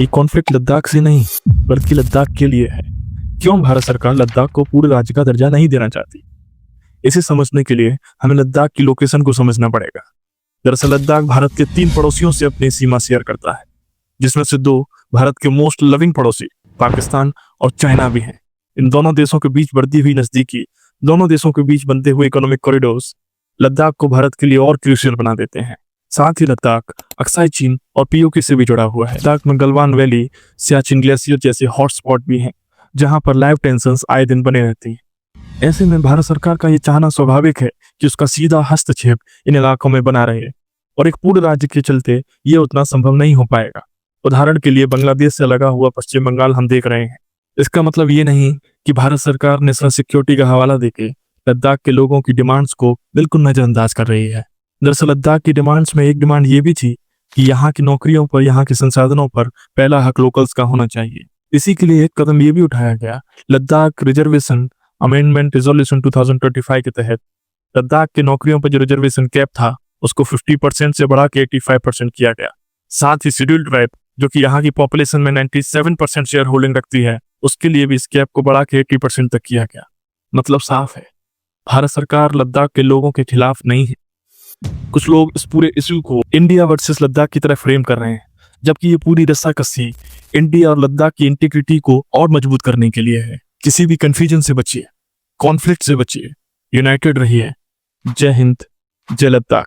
ये कॉन्फ्लिक्ट लद्दाख से नहीं बल्कि लद्दाख के लिए है। क्यों भारत सरकार लद्दाख को पूरे राज्य का दर्जा नहीं देना चाहती? इसे समझने के लिए हमें लद्दाख की लोकेशन को समझना पड़ेगा। दरअसल लद्दाख भारत के 3 पड़ोसियों से अपनी सीमा शेयर करता है, जिसमें से 2 भारत के मोस्ट लविंग पड़ोसी पाकिस्तान और चाइना भी हैं। इन दोनों देशों के बीच बढ़ती हुई नजदीकी, दोनों देशों के बीच बनते हुए इकोनॉमिक कॉरिडोर्स लद्दाख को भारत के लिए और क्रूशियल बना देते हैं। साथ ही लद्दाख अक्साई चीन और पीओके से भी जुड़ा हुआ है। लद्दाख में गलवान वैली, सियाचिन ग्लेशियर जैसे हॉटस्पॉट भी हैं, जहां पर लाइव टेंशंस आए दिन बने रहती हैं। ऐसे में भारत सरकार का ये चाहना स्वाभाविक है कि उसका सीधा हस्तक्षेप इन इलाकों में बना रहे, और एक पूरे राज्य के चलते ये उतना संभव नहीं हो पाएगा। उदाहरण के लिए बांग्लादेश से लगा हुआ पश्चिम बंगाल हम देख रहे हैं। इसका मतलब ये नहीं कि भारत सरकार नेशनल सिक्योरिटी का हवाला देके लद्दाख के लोगों की डिमांड्स को बिल्कुल नजरअंदाज कर रही है। दरअसल लद्दाख की डिमांड्स में एक डिमांड ये भी थी कि यहाँ की नौकरियों पर, यहाँ के संसाधनों पर पहला हक लोकल्स का होना चाहिए। इसी के लिए एक कदम ये भी उठाया गया। लद्दाख रिजर्वेशन अमेंडमेंट रेजोल्यूशन 2025 के तहत लद्दाख की नौकरियों पर जो रिजर्वेशन कैप था उसको 50% से बढ़ा के 85% किया गया। साथ ही शेड्यूल्ड ट्राइब, जो कि यहाँ की पॉपुलेशन में 97% शेयर होल्डिंग रखती है, उसके लिए भी इस कैप को बढ़ा के 80% तक किया गया। मतलब साफ है, भारत सरकार लद्दाख के लोगों के खिलाफ नहीं है। कुछ लोग इस पूरे इश्यू को इंडिया वर्सेस लद्दाख की तरह फ्रेम कर रहे हैं, जबकि ये पूरी रस्साकसी इंडिया और लद्दाख की इंटीग्रिटी को और मजबूत करने के लिए है। किसी भी कंफ्यूजन से बचिए, कॉन्फ्लिक्ट से बचिए, यूनाइटेड रहिए। जय हिंद, जय लद्दाख।